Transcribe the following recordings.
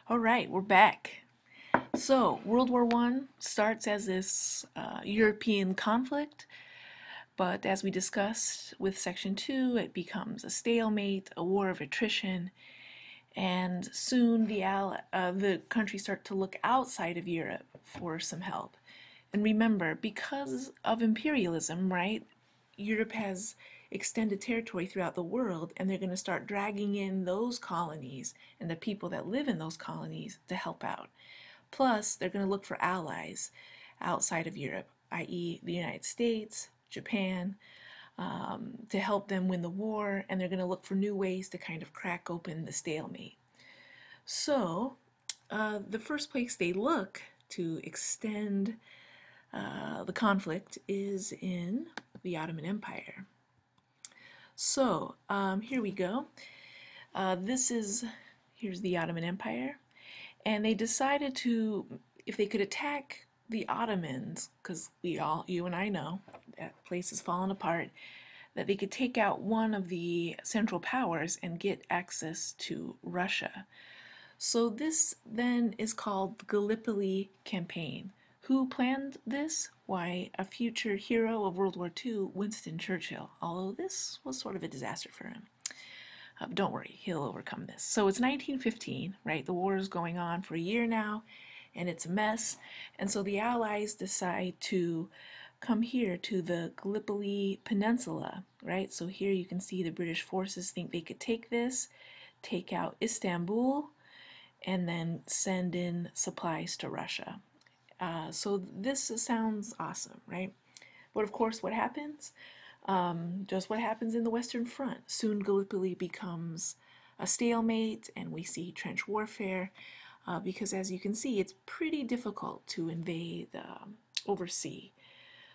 All right, we're back. So, World War One starts as this European conflict, but as we discussed with Section 2, it becomes a stalemate, a war of attrition, and soon the countries start to look outside of Europe for some help. And remember, because of imperialism, right, Europe has extended territory throughout the world, and they're going to start dragging in those colonies and the people that live in those colonies to help out. Plus, they're going to look for allies outside of Europe, i.e., the United States, Japan, to help them win the war, and they're going to look for new ways to kind of crack open the stalemate. So, the first place they look to extend the conflict is in the Ottoman Empire. So, here we go. Here's the Ottoman Empire. And they decided to, if they could attack the Ottomans, because you and I know, that place has fallen apart, that they could take out one of the Central Powers and get access to Russia. So this then is called the Gallipoli Campaign. Who planned this? Why, a future hero of World War II, Winston Churchill, although this was sort of a disaster for him. Don't worry, he'll overcome this. So it's 1915, right? The war is going on for a year now, and it's a mess. And so the Allies decide to come here to the Gallipoli Peninsula, right? So here you can see the British forces think they could take this, take out Istanbul, and then send in supplies to Russia. So this sounds awesome, right? But of course, what happens? Just what happens in the Western Front. Soon Gallipoli becomes a stalemate, and we see trench warfare, because as you can see, it's pretty difficult to invade overseas.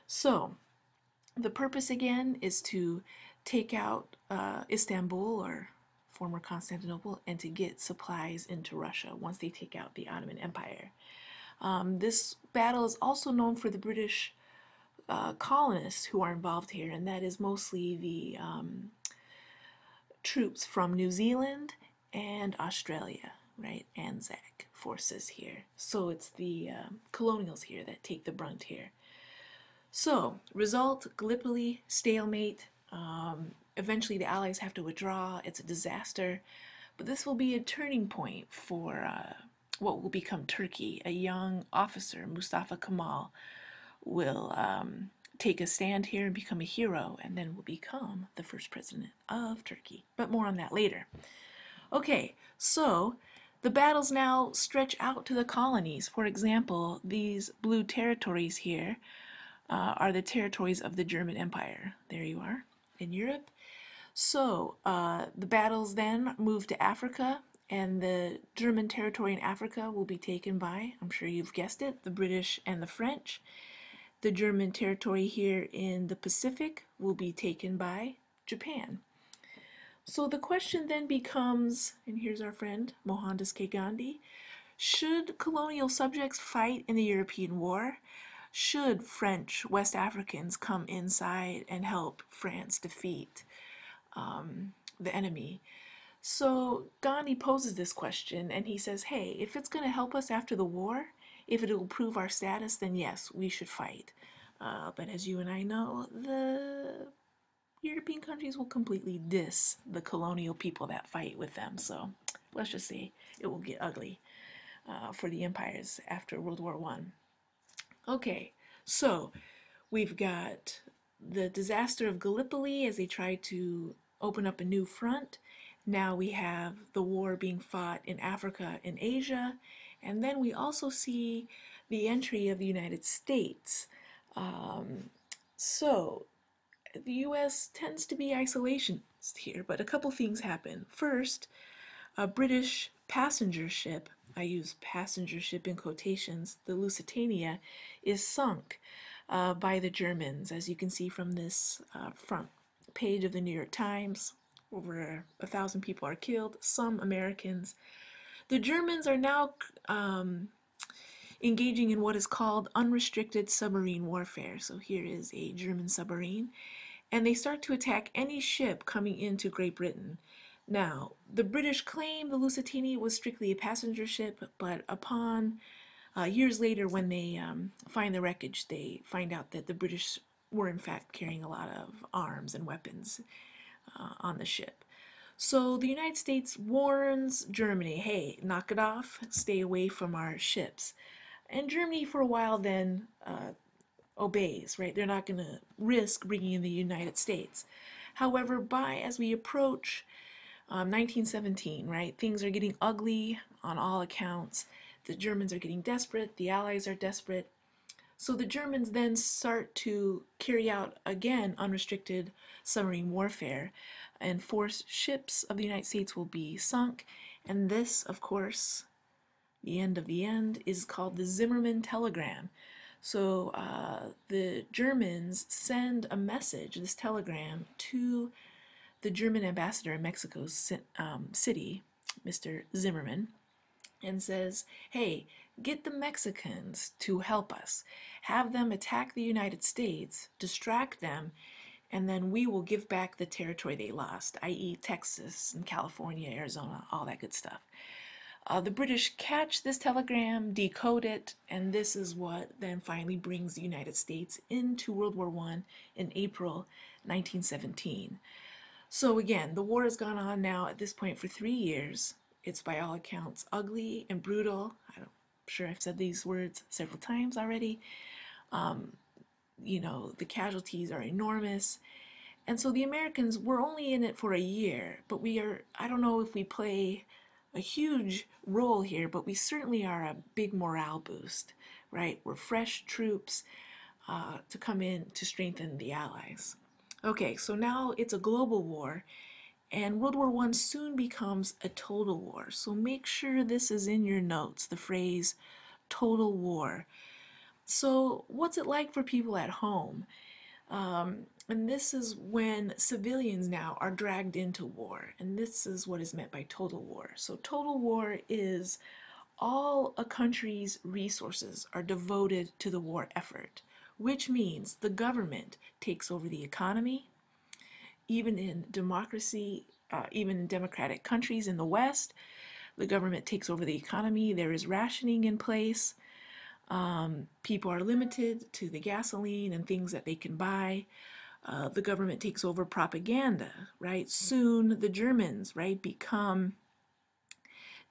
So, the purpose again is to take out Istanbul, or former Constantinople, and to get supplies into Russia once they take out the Ottoman Empire. This battle is also known for the British colonists who are involved here, and that is mostly the troops from New Zealand and Australia, right? ANZAC forces here. So it's the colonials here that take the brunt here. So, result, Gallipoli, stalemate. Eventually the Allies have to withdraw. It's a disaster. But this will be a turning point for what will become Turkey. A young officer, Mustafa Kemal, will take a stand here and become a hero, and then will become the first president of Turkey. But more on that later. Okay, so the battles now stretch out to the colonies. For example, these blue territories here are the territories of the German Empire. There you are, in Europe. So the battles then move to Africa, and the German territory in Africa will be taken by, I'm sure you've guessed it, the British and the French. The German territory here in the Pacific will be taken by Japan. So the question then becomes, and here's our friend Mohandas K. Gandhi, should colonial subjects fight in the European War? Should French West Africans come inside and help France defeat the enemy? So Gandhi poses this question, and he says, hey, if it's going to help us after the war, if it will improve our status, then yes, we should fight. But as you and I know, the European countries will completely diss the colonial people that fight with them. So let's just say it will get ugly for the empires after World War One. Okay, so we've got the disaster of Gallipoli as they try to open up a new front. Now we have the war being fought in Africa and Asia, and then we also see the entry of the United States. So the U.S. tends to be isolationist here, but a couple things happen. First, a British passenger ship, I use passenger ship in quotations, the Lusitania, is sunk by the Germans, as you can see from this front page of the New York Times. Over 1,000 people are killed, some Americans. The Germans are now engaging in what is called unrestricted submarine warfare. So here is a German submarine, and they start to attack any ship coming into Great Britain. Now, the British claim the Lusitania was strictly a passenger ship, but upon years later, when they find the wreckage, they find out that the British were in fact carrying a lot of arms and weapons on the ship. So the United States warns Germany, hey, knock it off, stay away from our ships. And Germany, for a while, then obeys, right? They're not going to risk bringing in the United States. However, as we approach 1917, right, things are getting ugly on all accounts. The Germans are getting desperate, the Allies are desperate. So the Germans then start to carry out, again, unrestricted submarine warfare, and force ships of the United States will be sunk. And this, of course, the end of the end, is called the Zimmermann Telegram. So the Germans send a message, this telegram, to the German ambassador in Mexico City, Mr. Zimmermann, and says, hey, get the Mexicans to help us. Have them attack the United States, distract them, and then we will give back the territory they lost, i.e. Texas and California, Arizona, all that good stuff. The British catch this telegram, decode it, and this is what then finally brings the United States into World War I in April 1917. So again, the war has gone on now at this point for 3 years. It's by all accounts ugly and brutal. I'm sure I've said these words several times already. The casualties are enormous. And so the Americans were only in it for a year, but I don't know if we play a huge role here, but we certainly are a big morale boost, right? We're fresh troops to come in to strengthen the Allies. Okay, so now it's a global war, and World War I soon becomes a total war. So make sure this is in your notes, the phrase total war. So what's it like for people at home? And this is when civilians now are dragged into war, and this is what is meant by total war. So total war is all a country's resources are devoted to the war effort, which means the government takes over the economy. Even in democracy, even in democratic countries in the West, the government takes over the economy. There is rationing in place. People are limited to the gasoline and things that they can buy. The government takes over propaganda, right? Soon the Germans, right, become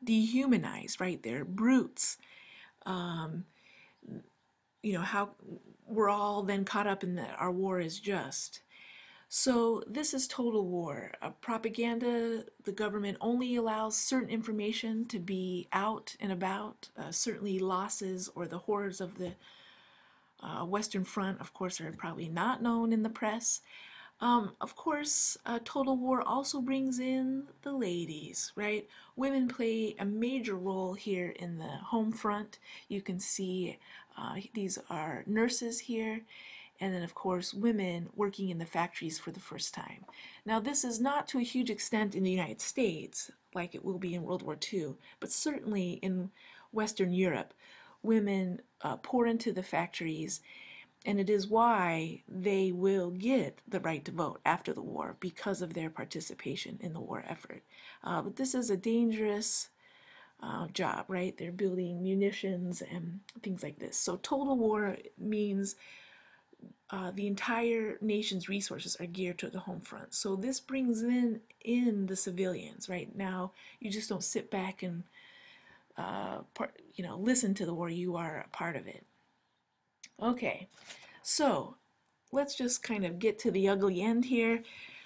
dehumanized, right? They're brutes. How we're all then caught up in that our war is just. So this is total war. Propaganda, the government only allows certain information to be out and about. Certainly losses or the horrors of the Western Front, of course, are probably not known in the press. Of course, total war also brings in the ladies, right? Women play a major role here in the home front. You can see these are nurses here, and then of course women working in the factories for the first time. Now this is not to a huge extent in the United States like it will be in World War II, but certainly in Western Europe, women pour into the factories, and it is why they will get the right to vote after the war because of their participation in the war effort. But this is a dangerous job, right? They're building munitions and things like this. So total war means the entire nation's resources are geared to the home front. So this brings in the civilians, right? Now you just don't sit back and listen to the war. You are a part of it. Okay, so let's just kind of get to the ugly end here.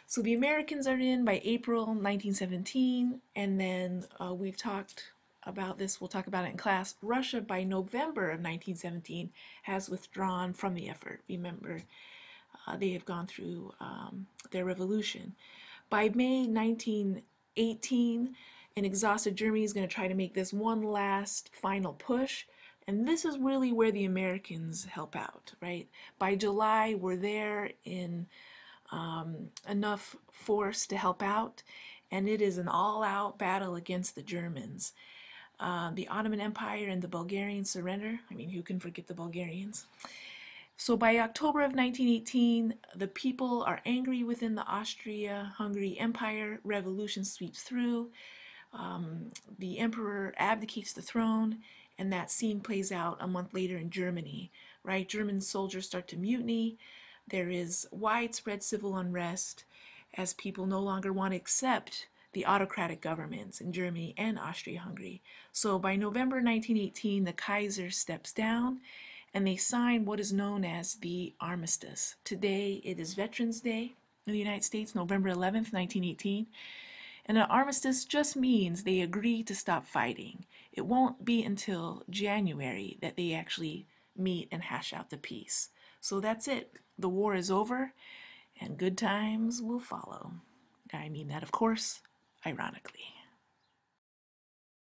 So the Americans are in by April 1917, and then we've talked about this, we'll talk about it in class. Russia by November of 1917 has withdrawn from the effort. Remember, they have gone through their revolution. By May 1918, an exhausted Germany is going to try to make this one last final push. And this is really where the Americans help out, right? By July, we're there in enough force to help out, and it is an all-out battle against the Germans. The Ottoman Empire and the Bulgarians surrender. I mean, who can forget the Bulgarians? So by October of 1918, the people are angry within the Austria-Hungary Empire. Revolution sweeps through. The emperor abdicates the throne, and that scene plays out a month later in Germany, right? German soldiers start to mutiny. There is widespread civil unrest as people no longer want to accept the autocratic governments in Germany and Austria-Hungary. So by November 1918, the Kaiser steps down and they sign what is known as the armistice. Today it is Veterans Day in the United States, November 11th, 1918. And an armistice just means they agree to stop fighting. It won't be until January that they actually meet and hash out the peace. So that's it. The war is over and good times will follow. I mean that, of course, ironically.